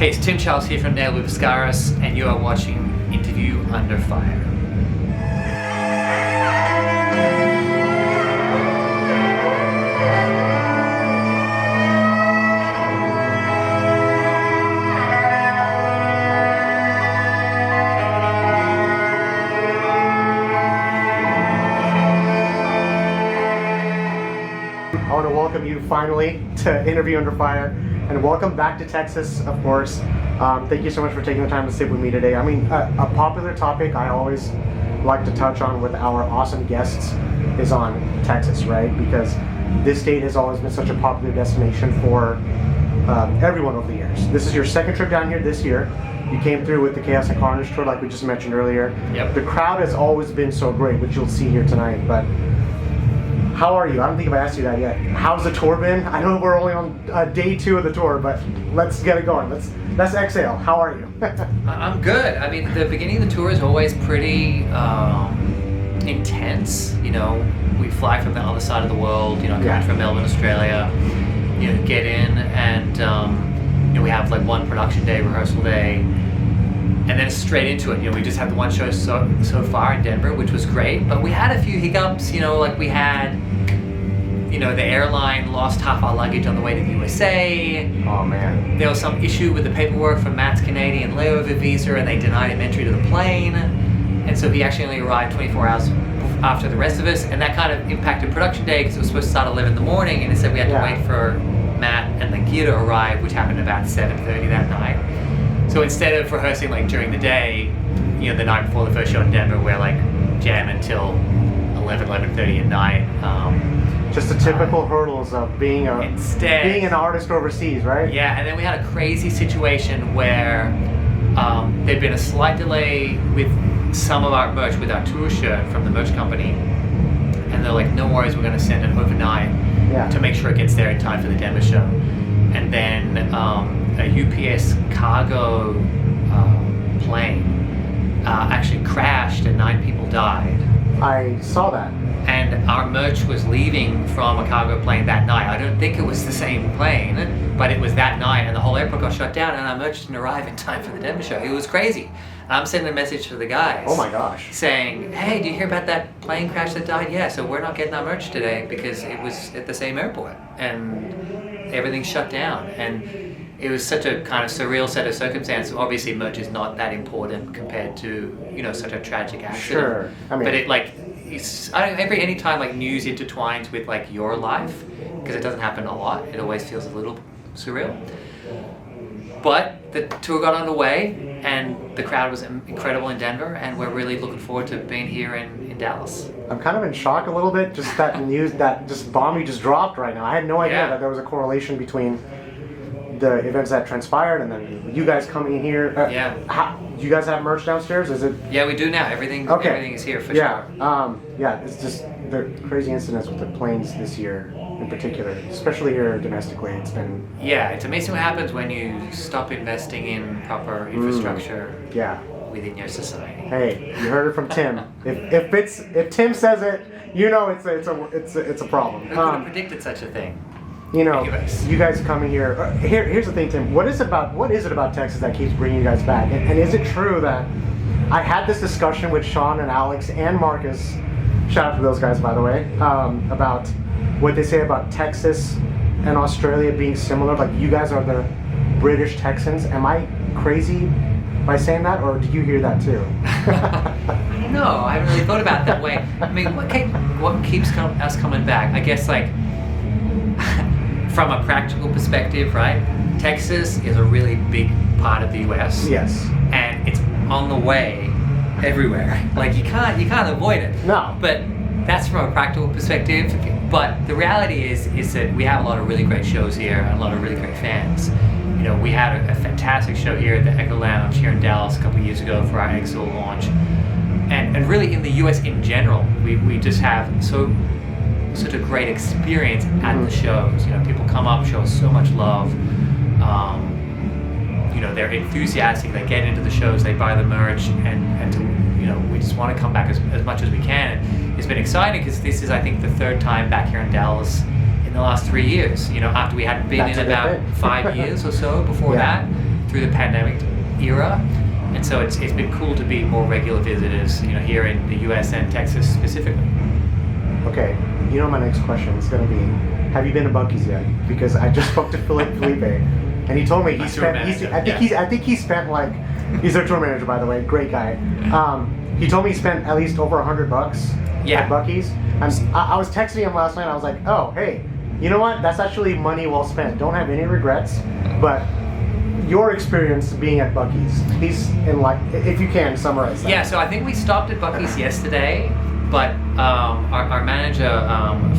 Hey, it's Tim Charles here from Ne Obliviscaris, and you are watching Interview Under Fire. I want to welcome you finally to Interview Under Fire, and welcome back to Texas, of course. Thank you so much for taking the time to sit with me today. I mean, a popular topic I always like to touch on with our awesome guests is on Texas, right? Because this state has always been such a popular destination for everyone over the years. This is your second trip down here this year. You came through with the Chaos and Carnage tour, like we just mentioned earlier. Yep. The crowd has always been so great, which you'll see here tonight. But how are you? I don't think I've asked you that yet. How's the tour been? I know we're only on day 2 of the tour, but let's get it going. Let's exhale. How are you? I'm good. I mean, the beginning of the tour is always pretty intense. You know, we fly from the other side of the world, coming from Melbourne, Australia, get in and, we have like one production day, rehearsal day, and then it's straight into it. We just had the one show so far in Denver, which was great, but we had a few hiccups, like we had, the airline lost half our luggage on the way to the USA. Oh man. There was some issue with the paperwork for Matt's Canadian layover visa, and they denied him entry to the plane. And so he actually only arrived 24 hours after the rest of us, and that kind of impacted production day because it was supposed to start at 11 in the morning, and instead we had to wait for Matt and the gear to arrive, which happened about 7:30 that night. So instead of rehearsing like during the day, the night before the first show in Denver, we're like jamming until 11:30 at night. Just the typical hurdles of being an artist overseas, right? Yeah, and then we had a crazy situation where there'd been a slight delay with some of our merch, with our tour shirt from the merch company, and they're like, no worries, we're going to send it overnight to make sure it gets there in time for the Denver show. And then a UPS cargo plane actually crashed and 9 people died. I saw that. And our merch was leaving from a cargo plane that night. I don't think it was the same plane, but it was that night, and the whole airport got shut down, and our merch didn't arrive in time for the Denver show. It was crazy. I'm sending a message to the guys. Oh my gosh. Saying, hey, do you hear about that plane crash that died? Yeah, so we're not getting our merch today because it was at the same airport, and everything shut down. And it was such a kind of surreal set of circumstances. Obviously, merch is not that important compared to, such a tragic accident. Sure. I mean, but it any time like news intertwines with like your life, because it doesn't happen a lot, it always feels a little surreal. But the tour got underway, and the crowd was incredible in Denver, and we're really looking forward to being here in Dallas. I'm kind of in shock a little bit, just that news, that just bomb you just dropped right now. I had no idea that there was a correlation between the events that transpired and then you guys coming in here. Do you guys have merch downstairs? Is it? Yeah, we do now. Everything is here for sure. Yeah, it's just the crazy incidents with the planes this year in particular, especially here domestically. It's been... Yeah, it's amazing what happens when you stop investing in proper infrastructure within your society. Hey, you heard it from Tim. If Tim says it, it's a problem. Who could have predicted such a thing? Anyways. You guys coming here. Here's the thing, Tim. What is it about Texas that keeps bringing you guys back? And is it true that I had this discussion with Sean and Alex and Marcus, shout out to those guys by the way, about what they say about Texas and Australia being similar? Like you guys are the British Texans. Am I crazy by saying that, or do you hear that too? I don't know. I haven't really thought about it that way. I mean, what keeps us coming back? I guess like. From a practical perspective, right? Texas is a really big part of the US. Yes. And it's on the way everywhere. Like you can't avoid it. No. But that's from a practical perspective. But the reality is that we have a lot of really great shows here and a lot of really great fans. We had a fantastic show here at the Echo Lounge here in Dallas a couple of years ago for our Exul launch. And really in the US in general, we just have such a great experience at the shows. People come up, show us so much love. They're enthusiastic. They get into the shows, they buy the merch, and we just want to come back as much as we can. And it's been exciting because this is, I think, the 3rd time back here in Dallas in the last 3 years. After we hadn't been in about 5 years or so before that. through the pandemic era. And so it's been cool to be more regular visitors, you know, here in the US and Texas specifically. Okay, you know my next question is going to be, have you been to Buc-ee's yet? Because I just spoke to Felipe, and he told me he spent. I think he spent like, he's their tour manager, by the way, great guy. He told me he spent at least over $100 at Buc-ee's. I was texting him last night. I was like, oh, hey, you know what? That's actually money well spent. Don't have any regrets. But your experience being at Buc-ee's, he's in like, if you can summarize that. Yeah, so I think we stopped at Buc-ee's yesterday. But our manager,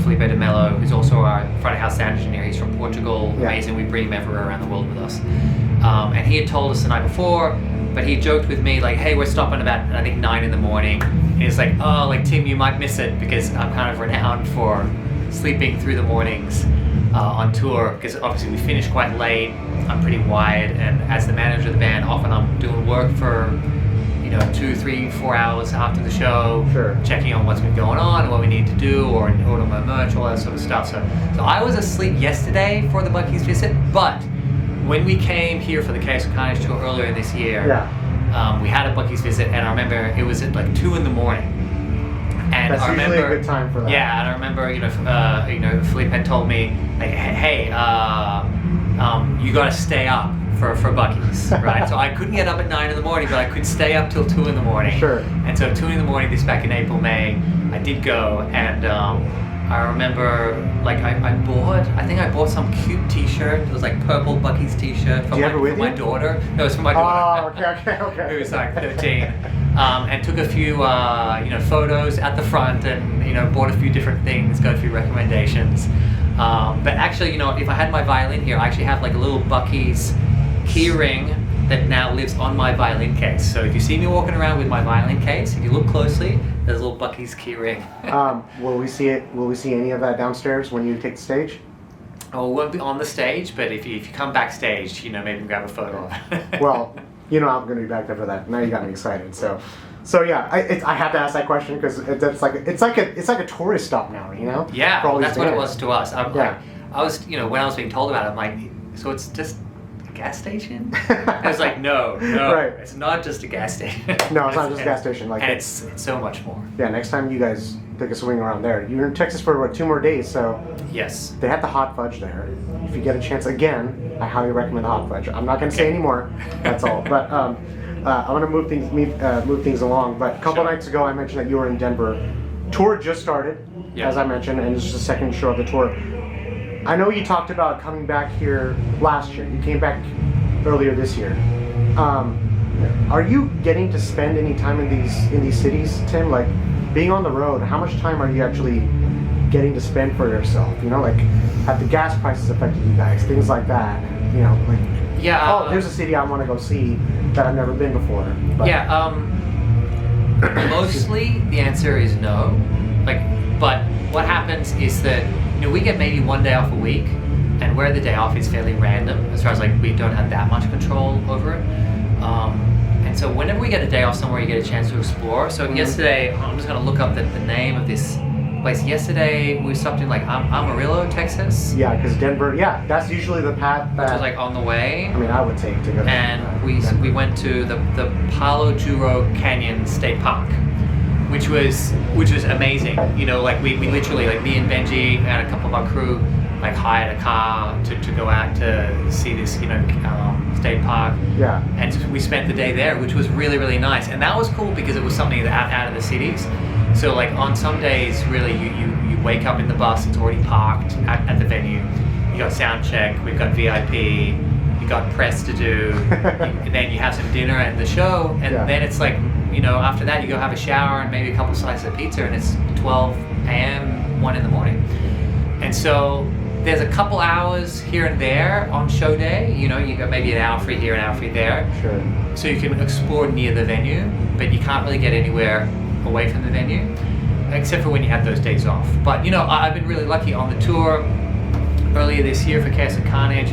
Felipe de Mello, who's also our front of house sound engineer, he's from Portugal, amazing, we bring him everywhere around the world with us. And he had told us the night before, but he joked with me like, hey, we're stopping about, I think, 9 in the morning. And he's like, oh, like, Tim, you might miss it because I'm kind of renowned for sleeping through the mornings on tour, because obviously we finish quite late, I'm pretty wired, and as the manager of the band, often I'm doing work for 2, 3, 4 hours after the show, checking on what's been going on, what we need to do, or order my merch, all that sort of stuff. So I was asleep yesterday for the Buc-ee's visit, but when we came here for the Chaos and Carnage tour earlier this year, we had a Buc-ee's visit, and I remember it was at like 2 in the morning. And that's usually a good time for that. Yeah, and I remember, Philippe had told me, like, hey, you got to stay up for Buc-ee's, right? So I couldn't get up at 9 in the morning, but I could stay up till 2 in the morning. Sure. And so 2 in the morning, this back in April, May, I did go, and I remember, like, I bought some cute T-shirt. It was like purple Buc-ee's T-shirt for my daughter. No, it was for my daughter. Oh, okay. Who was like 13, and took a few, photos at the front, and bought a few different things, got a few recommendations. But actually, if I had my violin here, I actually have like a little Buc-ee's key ring that now lives on my violin case. So if you see me walking around with my violin case, if you look closely, there's a little Buc-ee's key ring. Will we see it? Will we see any of that downstairs when you take the stage? Oh, we won't be on the stage, but if you come backstage, maybe grab a photo of it. Well, I'm going to be back there for that. Now you got me excited. So yeah, I have to ask that question because it's like a tourist stop now, Yeah, well, that's what it was to us. I was, when I was being told about it, I'm like, so it's just a gas station? I was like, no, right. It's not just a gas station. No, it's not just a gas station. Like, and it's so much more. Yeah, next time you guys take a swing around there. You're in Texas for 2 more days, so yes, they have the hot fudge there. If you get a chance, again, I highly recommend the hot fudge. I'm not going to say any more. That's all. But I want to move things along. But a couple nights ago, I mentioned that you were in Denver. Tour just started, as I mentioned, and it's just the second show of the tour. I know you talked about coming back here last year. You came back earlier this year. Are you getting to spend any time in these cities, Tim? Like, being on the road, how much time are you actually getting to spend for yourself? Like, have the gas prices affected you guys? Things like that. There's a city I want to go see that I've never been before. But. Yeah. Mostly the answer is no. But what happens is that we get maybe 1 day off a week, and where the day off is fairly random as far as we don't have that much control over it. And so whenever we get a day off somewhere, you get a chance to explore. So yesterday, I'm just going to look up the name of this place. Yesterday, we stopped in Amarillo, Texas. Yeah, because Denver, that's usually the path that... Which was on the way. I mean, I would take to go to And we went to the Palo Duro Canyon State Park, which was amazing. We literally, me and Benji and a couple of our crew, hired a car to go out to see this, state park. Yeah. And we spent the day there, which was really, really nice. And that was cool because it was something out of the cities. So on some days, really, you wake up in the bus, it's already parked at the venue. You got sound check, we've got VIP, you got press to do, and then you have some dinner and the show, and then it's after that you go have a shower and maybe a couple slices of pizza, and it's 12 a.m., 1 in the morning. And so there's a couple hours here and there on show day, you got maybe an hour free here, an hour free there. Sure. So you can explore near the venue, but you can't really get anywhere away from the venue, except for when you have those days off. But I've been really lucky on the tour. Earlier this year for Chaos and Carnage,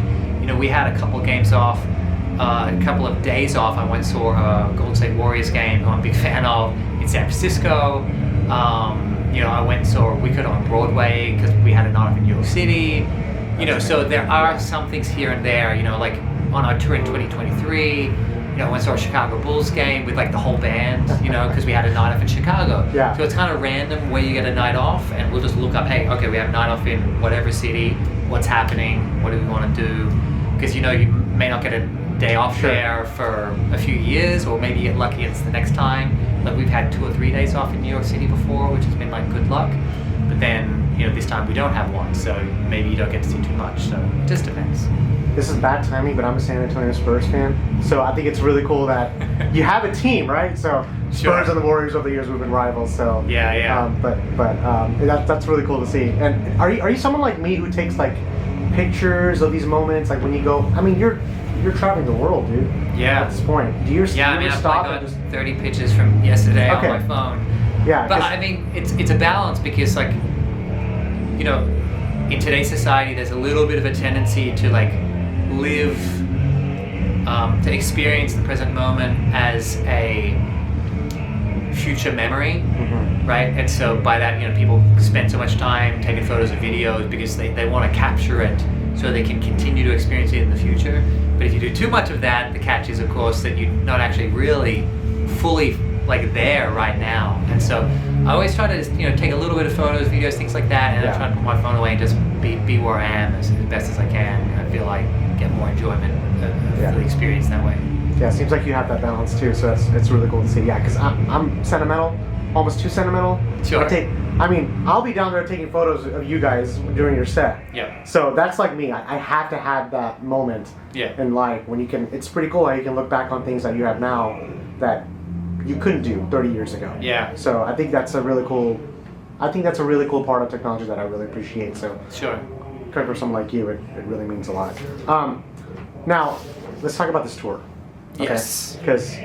we had a couple of games off, a couple of days off. I went and saw a Golden State Warriors game, who I'm a big fan of, in San Francisco. I went and saw Wicked on Broadway because we had a night off in New York City. So there are some things here and there. on our tour in 2023, you know, I went to a Chicago Bulls game with like the whole band, you know, because we had a night off in Chicago. Yeah. So it's kind of random where you get a night off, and we'll just look up, hey, okay, we have a night off in whatever city, what's happening, what do we want to do? Because, you know, you may not get a day off there for a few years, or maybe you get lucky it's the next time. Like we've had 2 or 3 days off in New York City before, which has been like good luck. But then, you know, this time we don't have one, so maybe you don't get to see too much. So it just depends. This is bad timing, but I'm a San Antonio Spurs fan, so I think it's really cool that you have a team, right? So Spurs and the Warriors over the years we've been rivals. So that's really cool to see. And are you someone like me who takes like pictures of these moments, like when you go? I mean, you're traveling the world, dude. Yeah. At this point, do you I've stop got and just 30 pictures from yesterday on my phone. Yeah. But I mean, it's a balance because, like, you know, in today's society, there's a little bit of a tendency to like live, to experience the present moment as a future memory, right? And so by that, you know, people spend so much time taking photos and videos because they want to capture it so they can continue to experience it in the future. But if you do too much of that, the catch is, of course, that you're not actually really fully like there right now. And so I always try to, you know, take a little bit of photos, videos, things like that, and I try to put my phone away and just be where I am as best as I can. I feel like get more enjoyment of the experience that way. Yeah, it seems like you have that balance too, so it's really cool to see. Yeah, because I'm sentimental, almost too sentimental. Sure. I'll be down there taking photos of you guys during your set. Yeah. So that's like me. I have to have that moment in life when you can. It's pretty cool how you can look back on things that you have now that you couldn't do 30 years ago. Yeah. So I think that's a really cool. I think that's a really cool part of technology that I really appreciate. So Sure. For someone like you, it really means a lot. Now, let's talk about this tour. Okay? Yes. Because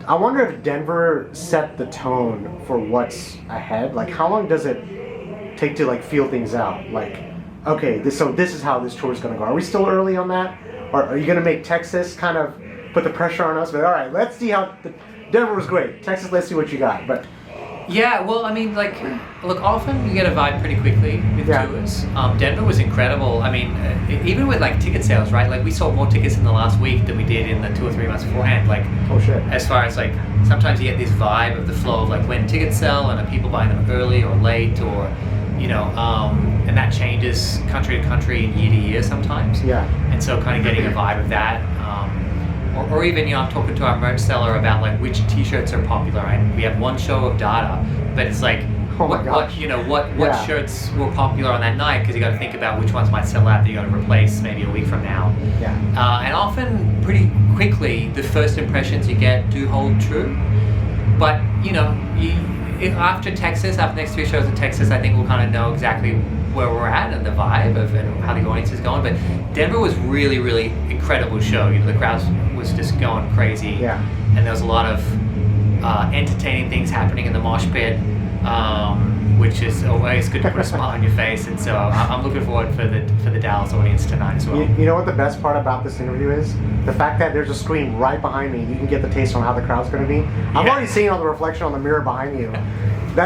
I wonder if Denver set the tone for what's ahead. Like, how long does it take to like feel things out? Like, okay, this is how this tour is going to go. Are we still early on that, or are you going to make Texas kind of put the pressure on us? But all right, let's see how Denver was great. Texas, let's see what you got. But yeah, well, I mean, like, look, often you get a vibe pretty quickly with tours. Denver was incredible. I mean, even with like ticket sales, right? Like we sold more tickets in the last week than we did in the 2 or 3 months beforehand. Like, oh shit. As far as like, sometimes you get this vibe of the flow of like when tickets sell and are people buying them early or late, or you know, and that changes country to country and year to year sometimes. Yeah. And so kind of getting a vibe of that. Or even, you know, I'm talking to our merch seller about like which t-shirts are popular, and we have one show of data, but it's like what shirts were popular on that night, because you got to think about which ones might sell out that you got to replace maybe a week from now. Yeah. And often pretty quickly the first impressions you get do hold true, but you know, after the next 3 shows in Texas, I think we'll kind of know exactly where we're at and the vibe of and how the audience is going. But Denver was really, really incredible show. You know, the crowd was just going crazy. Yeah. And there was a lot of entertaining things happening in the mosh pit, which is always good to put a smile on your face. And so I'm looking forward for the Dallas audience tonight as well. You know what the best part about this interview is? The fact that there's a screen right behind me. You can get the taste on how the crowd's going to be. I'm already seeing all the reflection on the mirror behind you.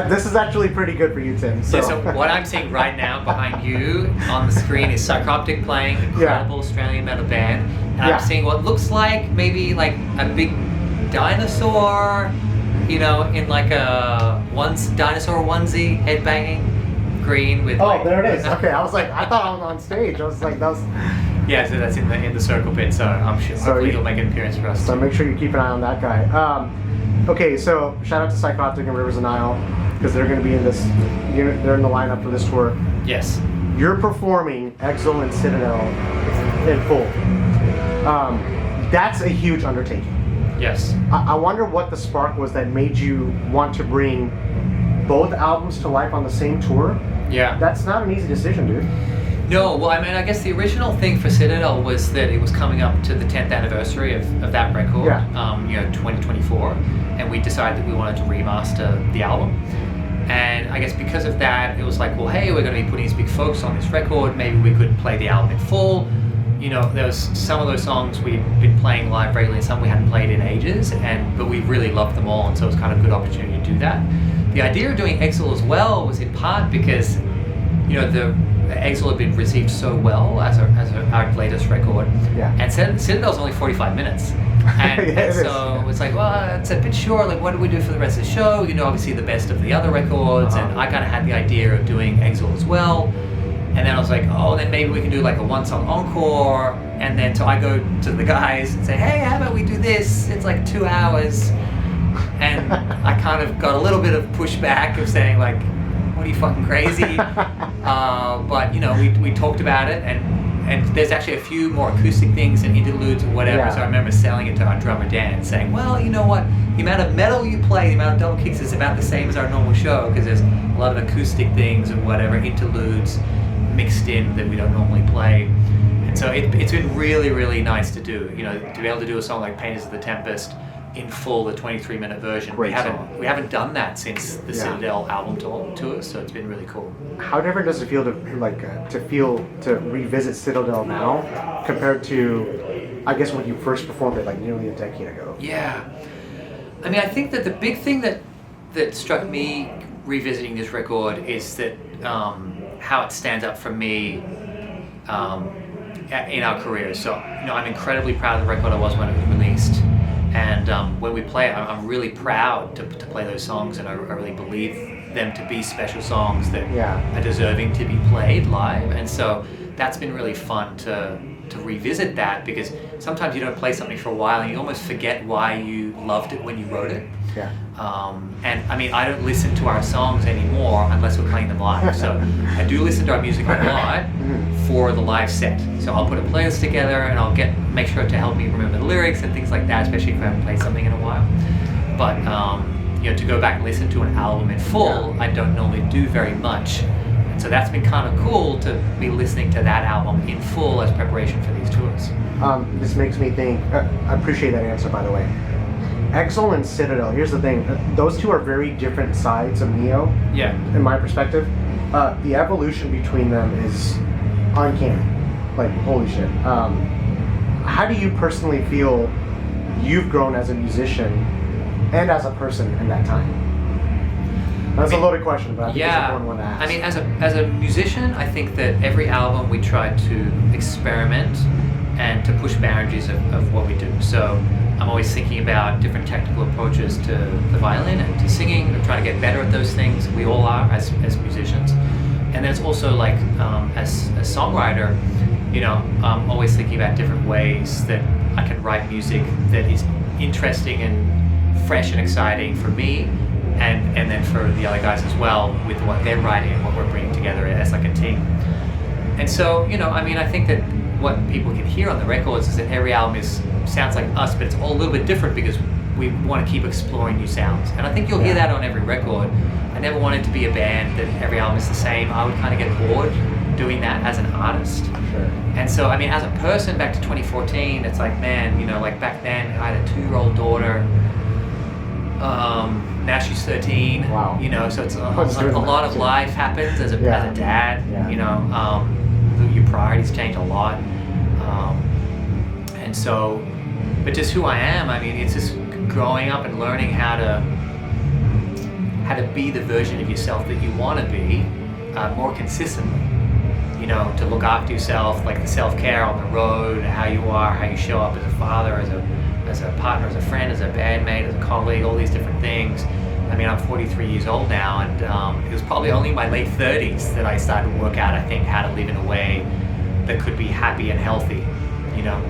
This is actually pretty good for you, Tim. So. Yeah, so what I'm seeing right now behind you on the screen is Psychroptic playing, incredible Australian metal band. And I'm seeing what looks like maybe like a big dinosaur, you know, in like a dinosaur onesie, headbanging, green with. Oh, there it is. Okay, I was like, I thought I was on stage. I was like, that was. Yeah, so that's in the circle pit. So I'm sure hopefully he'll make an appearance for us. So make sure you keep an eye on that guy. Okay, so shout out to Psychroptic and Rivers of Nile, because they're going to be in this. They're in the lineup for this tour. Yes. You're performing Exul and Citadel in full. That's a huge undertaking. Yes. I wonder what the spark was that made you want to bring both albums to life on the same tour. Yeah. That's not an easy decision, dude. No, well, I mean, I guess the original thing for Citadel was that it was coming up to the 10th anniversary of that record, 2024, and we decided that we wanted to remaster the album. And I guess because of that, it was like, well, hey, we're going to be putting these big focus on this record, maybe we could play the album in full. You know, there was some of those songs we'd been playing live regularly, and some we hadn't played in ages, but we really loved them all, and so it was kind of a good opportunity to do that. The idea of doing Exul as well was in part because, you know, Exul had been received so well as our latest record, and Citadel's only 45 minutes, and so it's like, well, it's a bit short. Like, what do we do for the rest of the show? You know, obviously the best of the other records, and I kind of had the idea of doing Exul as well. And then I was like, oh, then maybe we can do like a one-song encore. And then so I go to the guys and say, hey, how about we do this? It's like 2 hours. And I kind of got a little bit of pushback of saying like, what are you, fucking crazy? But you know, we talked about it, and there's actually a few more acoustic things and interludes or whatever. So I remember selling it to our drummer Dan and saying, well, you know what? The amount of metal you play, the amount of double kicks is about the same as our normal show, because there's a lot of acoustic things and whatever, interludes mixed in that we don't normally play. And so it's been really, really nice to do, you know, to be able to do a song like Painters of the Tempest in full, the 23-minute version. We haven't done that since the Citadel album tour, so it's been really cool. How different does it feel to revisit Citadel now compared to, I guess, when you first performed it like nearly a decade ago? Yeah, I mean, I think that the big thing that struck me revisiting this record is that how it stands up for me in our careers. So, you know, I'm incredibly proud of the record I was when it was released. And when we play it, I'm really proud to play those songs, and I really believe them to be special songs that are deserving to be played live. And so that's been really fun to revisit that, because sometimes you don't play something for a while and you almost forget why you loved it when you wrote it. And I mean, I don't listen to our songs anymore unless we're playing them live. So I do listen to our music a lot for the live set. So I'll put a playlist together and I'll make sure to help me remember the lyrics and things like that, especially if I haven't played something in a while. But you know, to go back and listen to an album in full, I don't normally do very much. And so that's been kind of cool to be listening to that album in full as preparation for these tours. This makes me think, I appreciate that answer, by the way. Exul and Citadel, here's the thing, those two are very different sides of Neo, in my perspective. The evolution between them is uncanny, like holy shit. How do you personally feel you've grown as a musician and as a person in that time? That's a loaded question, but I think it's an important one to ask. I mean, as a musician, I think that every album we try to experiment and to push boundaries of what we do. So I'm always thinking about different technical approaches to the violin and to singing, and trying to get better at those things. We all are as musicians. And then it's also like, as a songwriter, you know, I'm always thinking about different ways that I can write music that is interesting and fresh and exciting for me, and then for the other guys as well, with what they're writing and what we're bringing together as like a team. And so, you know, I mean, I think that what people can hear on the records is that every album sounds like us, but it's all a little bit different because we want to keep exploring new sounds. And I think you'll hear that on every record. I never wanted to be a band that every album is the same. I would kind of get bored doing that as an artist. Sure. And so, I mean, as a person, back to 2014, it's like, man, you know, like back then I had a 2-year-old daughter. Now she's 13. Wow. You know, so it's a lot of life happens as a dad. You know, your priorities change a lot. And so, but just who I am, I mean, it's just growing up and learning how to be the version of yourself that you want to be more consistently. You know, to look after yourself, like the self-care on the road, how you are, how you show up as a father, as a partner, as a friend, as a bandmate, as a colleague, all these different things. I mean, I'm 43 years old now, and it was probably only in my late 30s that I started to work out, I think, how to live in a way that could be happy and healthy, you know?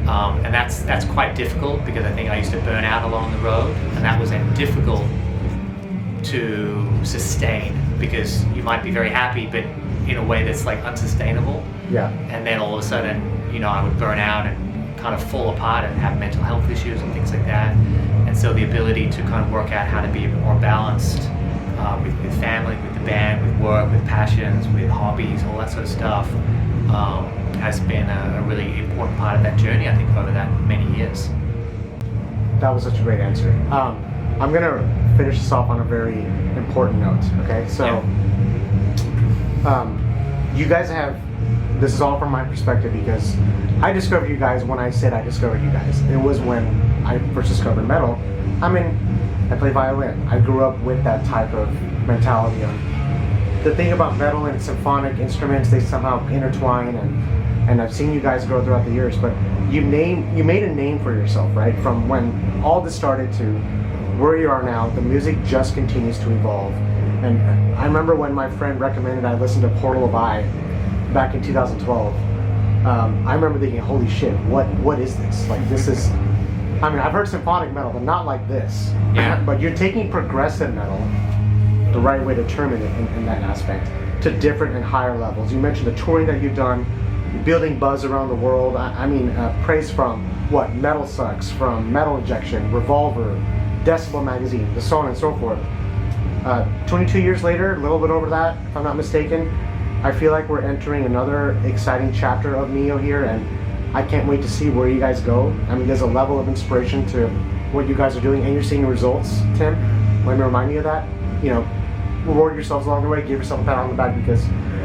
And that's quite difficult, because I think I used to burn out along the road, and that was then difficult to sustain, because you might be very happy, but in a way that's like unsustainable. And then all of a sudden, you know, I would burn out and kind of fall apart and have mental health issues and things like that. And so the ability to kind of work out how to be a bit more balanced with family, with the band, with work, with passions, with hobbies, all that sort of stuff, has been a really important part of that journey, I think, over that many years. That was such a great answer. I'm going to finish this off on a very important note, okay? So, you guys have, this is all from my perspective, because I discovered you guys when I said I discovered you guys. It was when I first discovered metal. I play violin. I grew up with that type of mentality on the thing about metal and symphonic instruments, they somehow intertwine, and I've seen you guys grow throughout the years, but you made a name for yourself, right? From when all this started to where you are now, the music just continues to evolve. And I remember when my friend recommended I listen to Portal of Eye back in 2012. I remember thinking, holy shit, what is this? Like, this is, I mean, I've heard symphonic metal, but not like this. Yeah. But you're taking progressive metal, the right way to term it in that aspect, to different and higher levels. You mentioned the touring that you've done, building buzz around the world. I mean, praise from what? Metal Sucks, from Metal Injection, Revolver, Decibel Magazine, so on and so forth. 22 years later, a little bit over that, if I'm not mistaken, I feel like we're entering another exciting chapter of Neo here, and I can't wait to see where you guys go. I mean, there's a level of inspiration to what you guys are doing, and you're seeing results, Tim. Let me remind you of that. You know, reward yourselves along the way, give yourself a pat on the back, because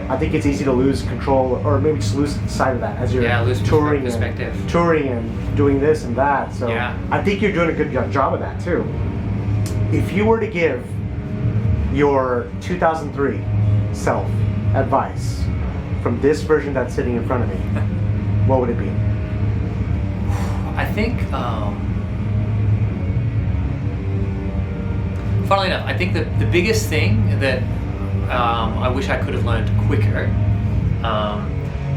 I think it's easy to lose control, or maybe just lose sight of that as you're lose touring perspective. And doing this and that. So I think you're doing a good job of that too. If you were to give your 2003 self advice from this version that's sitting in front of me, what would it be? I think, funnily enough, I think the biggest thing that I wish I could have learned quicker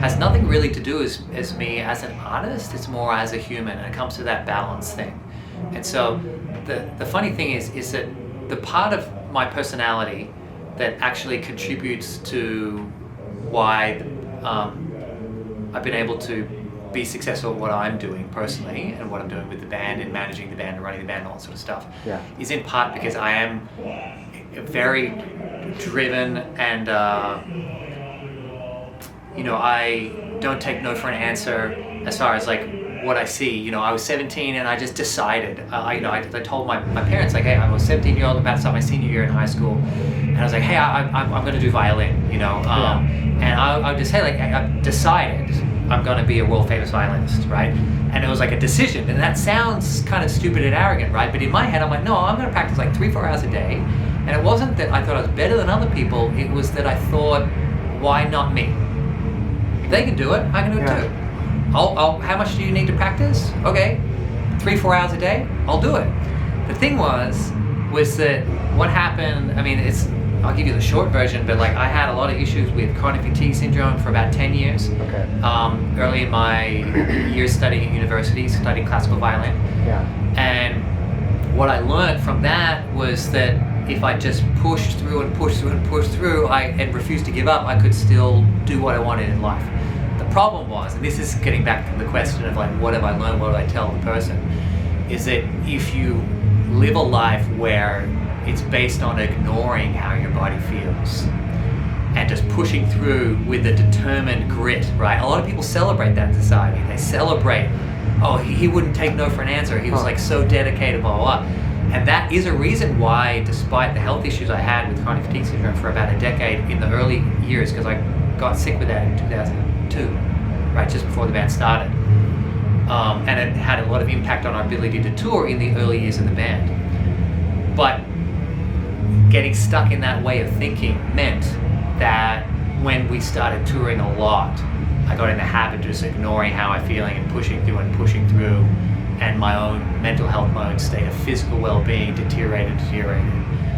has nothing really to do as me as an artist. It's more as a human, and it comes to that balance thing. And so the funny thing is that the part of my personality that actually contributes to why I've been able to be successful at what I'm doing personally and what I'm doing with the band and managing the band and running the band and all that sort of stuff is in part because I am very driven and I don't take no for an answer as far as like what I see. You know, I was 17 and I just decided, I told my parents, like, hey, I was 17-year-old about to start my senior year in high school, and I was like, hey, I'm going to do violin, and I would just say, like, I've decided I'm going to be a world famous violinist, right? And it was like a decision, and that sounds kind of stupid and arrogant, right? But in my head, I'm like, no, I'm going to practice like 3-4 hours a day. And it wasn't that I thought I was better than other people, it was that I thought, why not me? If they can do it, I can do it too. How much do you need to practice? Okay, 3-4 hours a day, I'll do it. The thing was that what happened, I mean, I'll give you the short version, but like I had a lot of issues with chronic fatigue syndrome for about 10 years. Okay. Early in my years studying at university, studying classical violin. Yeah. And what I learned from that was that if I just pushed through and refused to give up, I could still do what I wanted in life. The problem was, and this is getting back to the question of like, what have I learned, what do I tell the person, is that if you live a life where it's based on ignoring how your body feels and just pushing through with a determined grit, right? A lot of people celebrate that in society. They celebrate, oh, he wouldn't take no for an answer. He was like so dedicated, blah, blah, blah. And that is a reason why, despite the health issues I had with chronic fatigue syndrome for about a decade in the early years, because I got sick with that in 2002, right, just before the band started. And it had a lot of impact on our ability to tour in the early years of the band. But getting stuck in that way of thinking meant that when we started touring a lot, I got in the habit of just ignoring how I'm feeling and pushing through, and my own mental health, my own state of physical well-being deteriorated.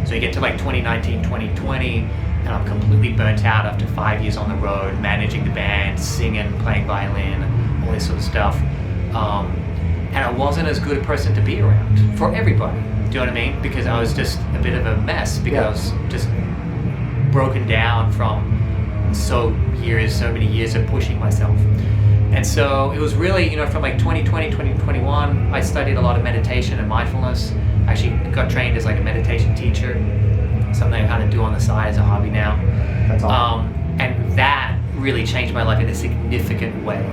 So you get to like 2019, 2020, and I'm completely burnt out after 5 years on the road, managing the band, singing, playing violin, all this sort of stuff. And I wasn't as good a person to be around for everybody. Do you know what I mean? Because I was just a bit of a mess, because I was just broken down from so many years of pushing myself. And so it was really, from like 2020, 2021, I studied a lot of meditation and mindfulness. I actually got trained as like a meditation teacher, something I kind of do on the side as a hobby now. That's awesome. And that really changed my life in a significant way.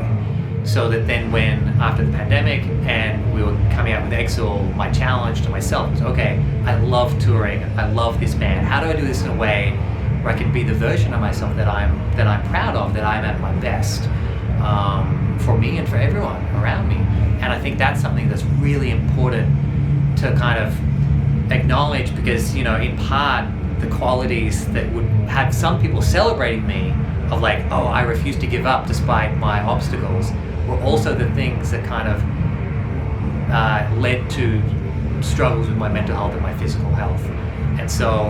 So that then when, after the pandemic and we were coming out with Exul, my challenge to myself was, okay, I love touring, I love this band. How do I do this in a way where I can be the version of myself that I'm proud of, that I'm at my best, for me and for everyone around me? And I think that's something that's really important to kind of acknowledge, because, in part, the qualities that would have some people celebrating me of like, oh, I refuse to give up despite my obstacles, were also the things that kind of led to struggles with my mental health and my physical health. And so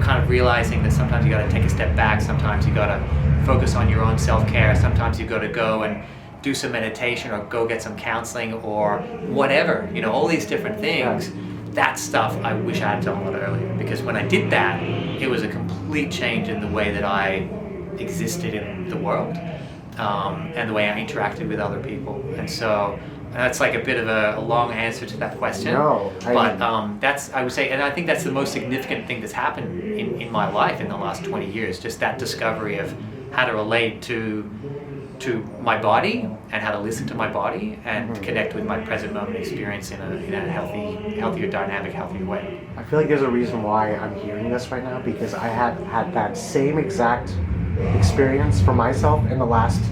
kind of realizing that sometimes you got to take a step back, sometimes you got to focus on your own self-care, sometimes you got to go and do some meditation or go get some counseling or whatever, you know, all these different things. That stuff I wish I had done a lot earlier, because when I did that, it was a complete change in the way that I existed in the world, and the way I interacted with other people. And so that's like a bit of a long answer to that question. That's, I would say, and I think that's the most significant thing that's happened in my life in the last 20 years, just that discovery of how to relate to my body and how to listen to my body and connect with my present moment experience in a healthier, dynamic, healthier way. I feel like there's a reason why I'm hearing this right now, because I had that same exact experience for myself in the last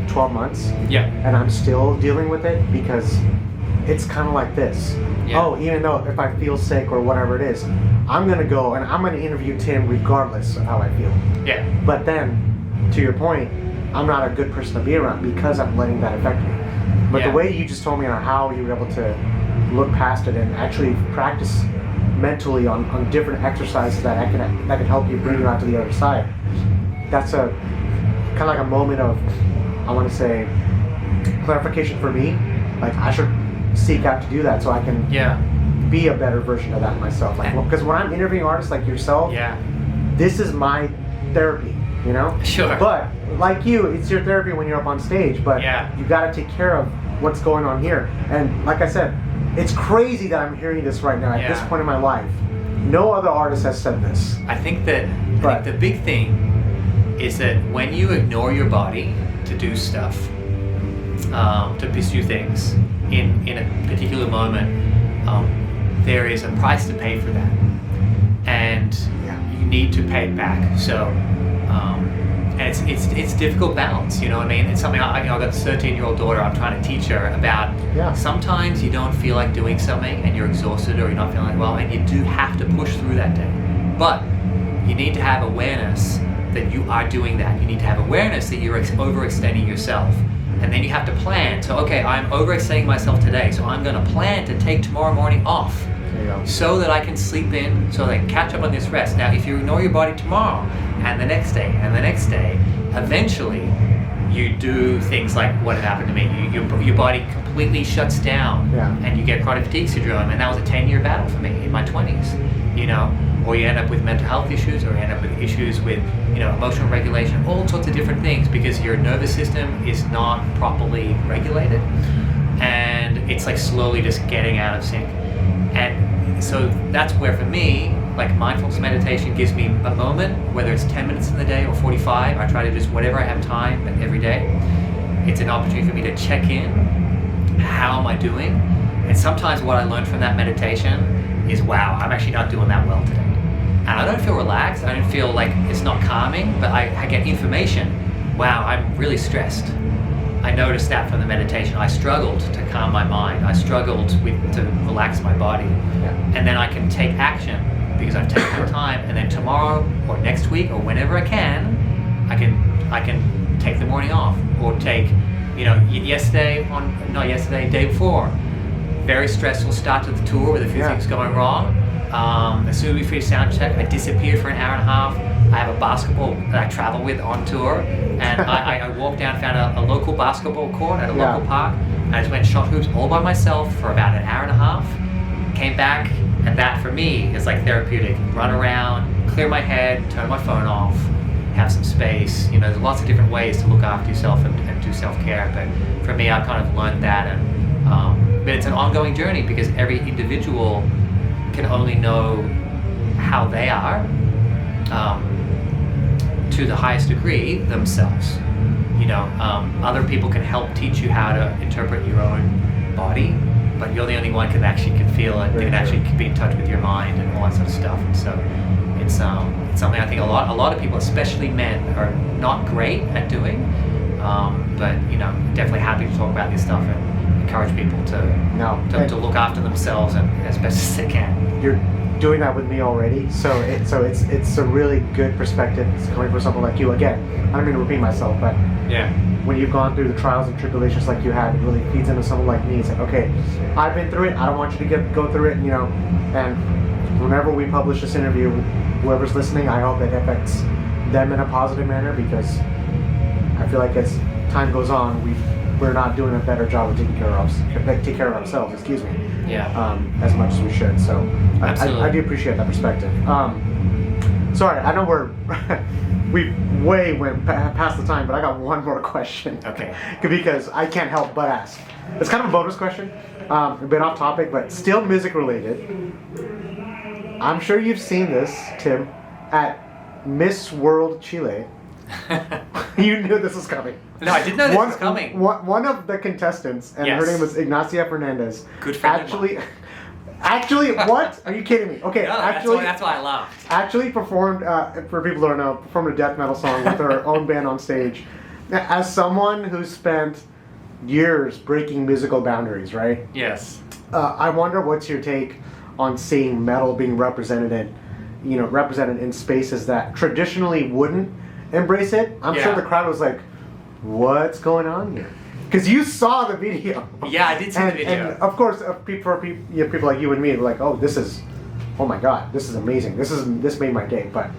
12 months. Yeah. And I'm still dealing with it, because it's kind of like this. Yeah. Oh, even though if I feel sick or whatever it is, I'm going to go and I'm going to interview Tim regardless of how I feel. Yeah. But then, to your point, I'm not a good person to be around because I'm letting that affect me. But the way you just told me on how you were able to look past it and actually practice mentally on different exercises that can help you bring you out to the other side, that's a kind of like a moment of, I want to say, clarification for me. Like, I should seek out to do that so I can be a better version of that myself. Like, because when I'm interviewing artists like yourself, this is my therapy, you know? Sure. But like you, it's your therapy when you're up on stage, but you got to take care of what's going on here. And like I said, it's crazy that I'm hearing this right now at this point in my life. No other artist has said this. I think the big thing is that when you ignore your body to do stuff, to pursue things in a particular moment, there is a price to pay for that, and you need to pay it back. So, and it's difficult balance. You know what I mean? It's something I've got a 13-year-old daughter. I'm trying to teach her about. Sometimes you don't feel like doing something, and you're exhausted, or you're not feeling well, and you do have to push through that day. But you need to have awareness that you are doing that. You need to have awareness that you're overextending yourself. And then you have to plan. So, okay, I'm overextending myself today, so I'm going to plan to take tomorrow morning off so that I can sleep in, so that I can catch up on this rest. Now, if you ignore your body tomorrow, and the next day, and the next day, eventually you do things like what had happened to me. Your body completely shuts down, and you get chronic fatigue syndrome, and that was a 10-year battle for me in my 20s, you know? Or you end up with mental health issues, or you end up with issues with, you know, emotional regulation, all sorts of different things, because your nervous system is not properly regulated, and it's like slowly just getting out of sync. And so that's where, for me, like, mindfulness meditation gives me a moment, whether it's 10 minutes in the day or 45. I try to just whatever I have time every day. It's an opportunity for me to check in. How am I doing? And sometimes what I learned from that meditation is, wow, I'm actually not doing that well today. And I don't feel relaxed. I don't feel like it's not calming, but I get information. Wow, I'm really stressed. I noticed that from the meditation. I struggled to calm my mind. I struggled to relax my body. And then I can take action because I've taken my time. And then tomorrow or next week or whenever I can take the morning off, or take, you know, day before, very stressful start to the tour with a few things going wrong. As soon as we finished sound check, I disappeared for an hour and a half. I have a basketball that I travel with on tour, and I walked down, found a local basketball court at a local park, and I just went shot hoops all by myself for about an hour and a half. Came back, and that for me is like therapeutic. Run around, clear my head, turn my phone off, have some space. You know, there's lots of different ways to look after yourself and do self-care, but for me, I've kind of learned that, and but it's an ongoing journey, because every individual can only know how they are, to the highest degree, themselves. You know, other people can help teach you how to interpret your own body, but you're the only one can feel it, can actually be in touch with your mind and all that sort of stuff. And so it's something I think a lot of people, especially men, are not great at doing. But you know, definitely happy to talk about this stuff and encourage people to look after themselves and as best as they can. doing that with me already. So it's a really good perspective. It's coming from someone like you. Again, I don't mean to repeat myself, but Yeah. when you've gone through the trials and tribulations like you have, it really feeds into someone like me. It's like, okay, I've been through it. I don't want you to go through it, you know. And whenever we publish this interview, whoever's listening, I hope it affects them in a positive manner, because I feel like as time goes on, we're not doing a better job of taking care of ourselves. Excuse me. Yeah. As much as we should. So Absolutely. I do appreciate that perspective. Sorry, I know we way went past the time, but I got one more question. Okay. Because I can't help but ask. It's kind of a bonus question, a bit off topic, but still music related. I'm sure you've seen this, Tim, at Miss World Chile. You knew this was coming. No, I didn't know this was coming. One of the contestants, and her Yes. name was Ignacia Fernández. Good friend of mine. Actually, what? Are you kidding me? Okay, No, actually, that's why I laughed. actually performed, for people who don't know, performed a death metal song with her own band on stage. As someone who spent years breaking musical boundaries, right? Yes. I wonder what's your take on seeing metal being represented in spaces that traditionally wouldn't embrace it. I'm sure Yeah. the crowd was like, "What's going on here?" Because you saw the video. Yeah, I did see the video. And of course, for people like you and me, like, oh my God, this is amazing. This made my day. But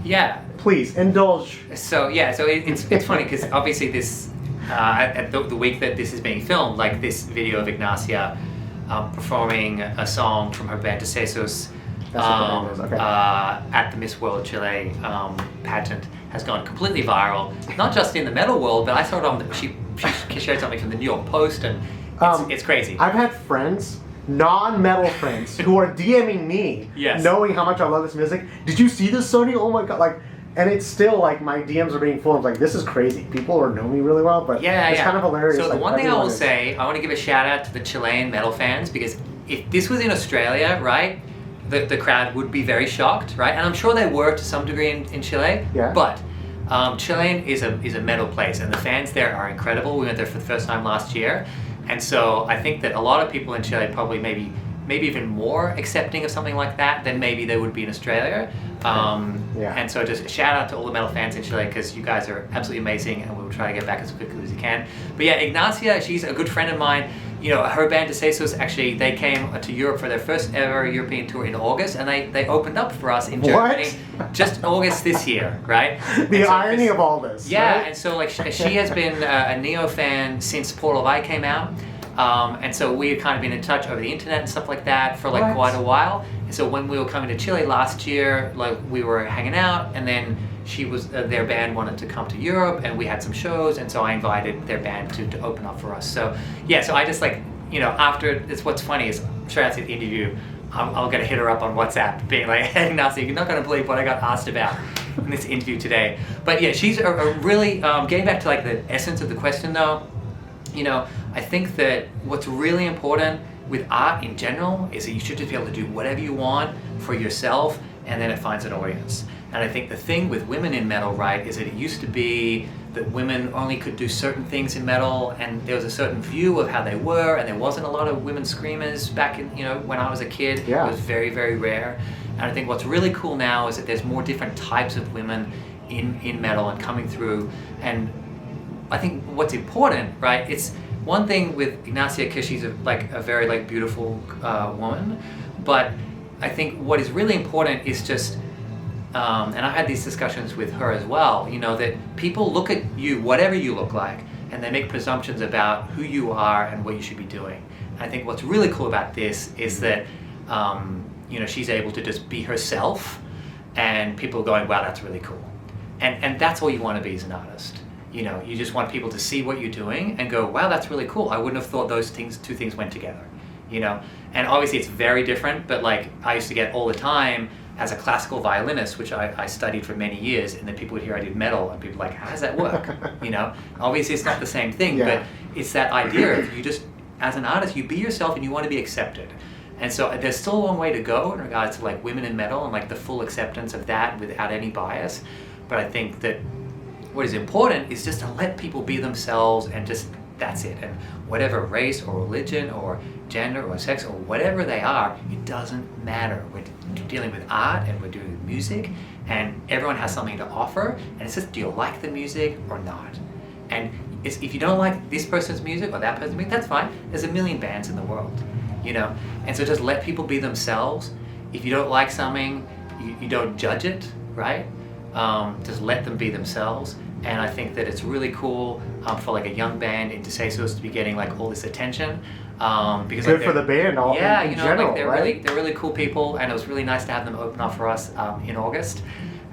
Yeah. please indulge. So it's funny because obviously this at the week that this is being filmed, like this video of Ignacia performing a song from her band Decesos That's what the band is, okay. at the Miss World Chile pageant has gone completely viral. Not just in the metal world, but I saw it on she shared something from the New York Post, and it's crazy. I've had friends, non-metal friends, who are DMing me, Yes. knowing how much I love this music. Did you see this, Sony? Oh my God! Like, and it's still like my DMs are being full of like, this is crazy. People know me really well, but it's kind of hilarious. So the like, one thing I will everyone is. say, I want to give a shout out to the Chilean metal fans, because if this was in Australia, right, the crowd would be very shocked, right? And I'm sure they were to some degree in Chile. Yeah. But Chile is a metal place, and the fans there are incredible. We went there for the first time last year, and so I think that a lot of people in Chile probably maybe even more accepting of something like that than maybe they would be in Australia. Yeah. And so just shout out to all the metal fans in Chile, because you guys are absolutely amazing, and we'll try to get back as quickly as we can. But yeah, Ignacia, she's a good friend of mine. You know, her band Decesos, actually, they came to Europe for their first ever European tour in August, and they opened up for us in Germany just August this year, right? The irony of all this. Yeah, right? and so like she has been a Neo fan since Portal of I came out. And so we had kind of been in touch over the internet and stuff like that for like quite a while. And so when we were coming to Chile last year, like we were hanging out, and then she was their band wanted to come to Europe, and we had some shows, and so I invited their band to open up for us. So yeah, so I just like, you know, after it's what's funny is straight after the interview, I'm gonna hit her up on WhatsApp, being like, "Hey, Ignacia, you're not gonna believe what I got asked about in this interview today." But yeah, she's a really getting back to like the essence of the question though. You know, I think that what's really important with art in general is that you should just be able to do whatever you want for yourself, and then it finds an audience. And I think the thing with women in metal, right, is that it used to be that women only could do certain things in metal, and there was a certain view of how they were, and there wasn't a lot of women screamers back in, you know, when I was a kid. Yeah. It was very, very rare. And I think what's really cool now is that there's more different types of women in metal and coming through. And I think what's important, right, it's one thing with Ignacia, because she's a very like beautiful woman, but I think what is really important is just, and I've had these discussions with her as well, you know, that people look at you, whatever you look like, and they make presumptions about who you are and what you should be doing. And I think what's really cool about this is that, you know, she's able to just be herself, and people are going, wow, that's really cool. And that's all you want to be as an artist. You know, you just want people to see what you're doing and go, wow, that's really cool. I wouldn't have thought those two things went together, you know? And obviously it's very different, but like I used to get all the time as a classical violinist, which I studied for many years, and then people would hear I did metal, and people were like, how does that work? You know, obviously it's not the same thing, Yeah. but it's that idea of you just, as an artist, you be yourself and you want to be accepted. And so there's still a long way to go in regards to like women in metal and like the full acceptance of that without any bias. But I think that what is important is just to let people be themselves and just that's it. And whatever race or religion or gender or sex or whatever they are, it doesn't matter. We're dealing with art and we're doing music, and everyone has something to offer, and it's just, do you like the music or not? And if you don't like this person's music or that person's music, that's fine. There's a million bands in the world, you know? And so just let people be themselves. If you don't like something, you don't judge it, right? Just let them be themselves. And I think that it's really cool for like a young band in DeSasos to be getting like all this attention. Because good like, for the band, yeah, in you know, general, like they're right? really cool people, and it was really nice to have them open up for us in August.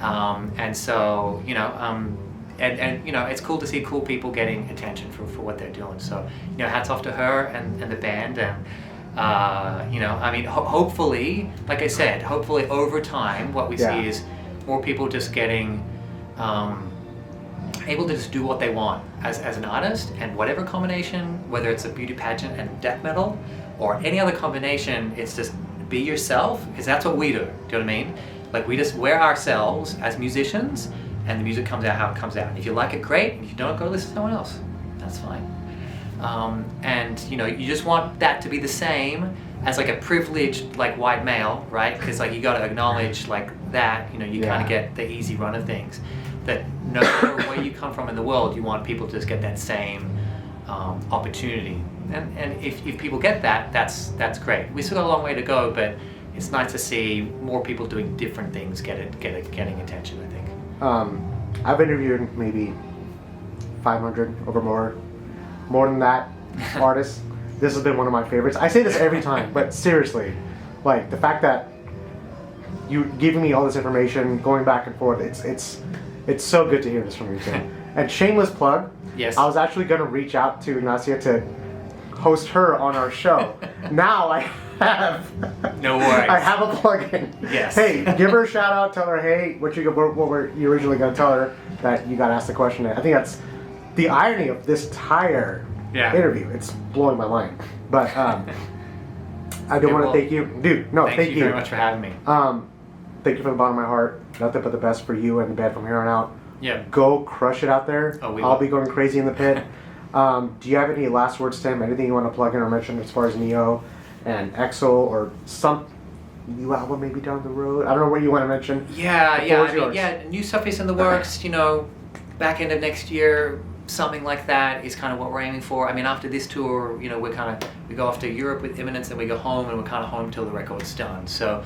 And so, you know, and you know, it's cool to see cool people getting attention for what they're doing. So, you know, hats off to her and the band, and you know, I mean, hopefully, like I said, hopefully over time, what we see is more people just getting able to just do what they want as an artist, and whatever combination, whether it's a beauty pageant and death metal or any other combination, it's just be yourself, because that's what we do. Do you know what I mean? Like, we just wear ourselves as musicians, and the music comes out how it comes out. If you like it, great. If you don't, go listen to someone else. That's fine. And you know, you just want that to be the same as like a privileged like white male, right? Because like you got to acknowledge like that. You know, you kind of get the easy run of things. That no matter where you come from in the world, you want people to just get that same opportunity. And if people get that, that's great. We still got a long way to go, but it's nice to see more people doing different things getting attention, I think. I've interviewed maybe 500 over more than that artists. This has been one of my favorites. I say this every time, but seriously, like the fact that you giving me all this information, going back and forth, it's so good to hear this from you, Tim. And shameless plug. Yes. I was actually going to reach out to Ignacia to host her on our show. Now I have. No worries. I have a plug-in. Yes. Hey, give her a shout out. Tell her, hey, what were you originally going to tell her that you got asked the question? I think that's the irony of this entire interview. It's blowing my mind. But I do want to thank you, dude. No, thank you very much for having me. Thank you from the bottom of my heart. Nothing but the best for you and the band from here on out. Yeah. Go crush it out there. Oh, I'll be going crazy in the pit. Do you have any last words, Tim? Anything you want to plug in or mention as far as Neo and Exul or some new album maybe down the road? I don't know what you want to mention. Yeah, new stuff is in the works. You know, back end of next year, something like that is kind of what we're aiming for. I mean, after this tour, you know, we go off to Europe with Imminence, and we go home, and we're kind of home till the record's done. So,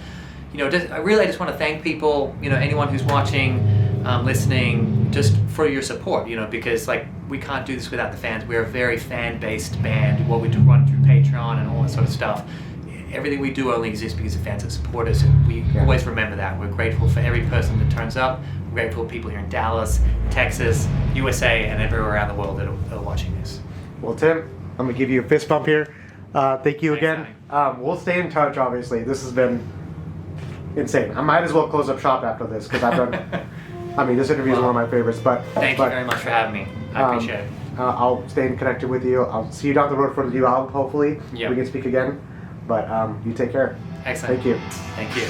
you know, I just want to thank people, you know, anyone who's watching, listening, just for your support, you know, because like we can't do this without the fans. We're a very fan-based band. What we do run through Patreon and all that sort of stuff. Everything we do only exists because of fans that support us, and we always remember that. We're grateful for every person that turns up. We're grateful for people here in Dallas, Texas, USA, and everywhere around the world that are watching this. Well, Tim, I'm going to give you a fist bump here. Thank you Thanks, again. We'll stay in touch, obviously. This has been insane. I might as well close up shop after this because I've done... I mean, this interview is one of my favorites, but... Thank you very much for having me. I appreciate it. I'll stay connected with you. I'll see you down the road for the new album, hopefully. Yep. We can speak again. But you take care. Excellent. Thank you. Thank you.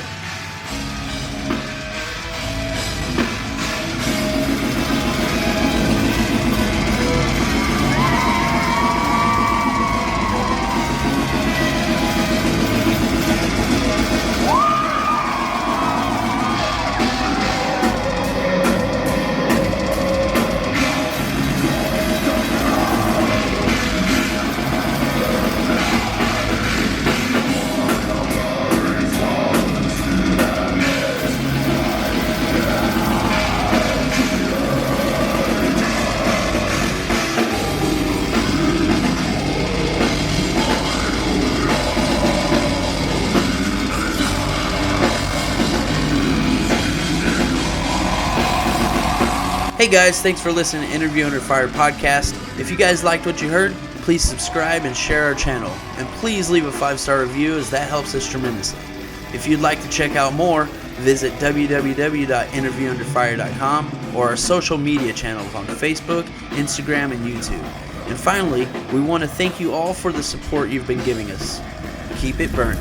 Hey guys, thanks for listening to Interview Under Fire podcast. If you guys liked what you heard, please subscribe and share our channel. And please leave a 5-star review, as that helps us tremendously. If you'd like to check out more, visit www.interviewunderfire.com or our social media channels on Facebook, Instagram, and YouTube. And finally, we want to thank you all for the support you've been giving us. Keep it burning.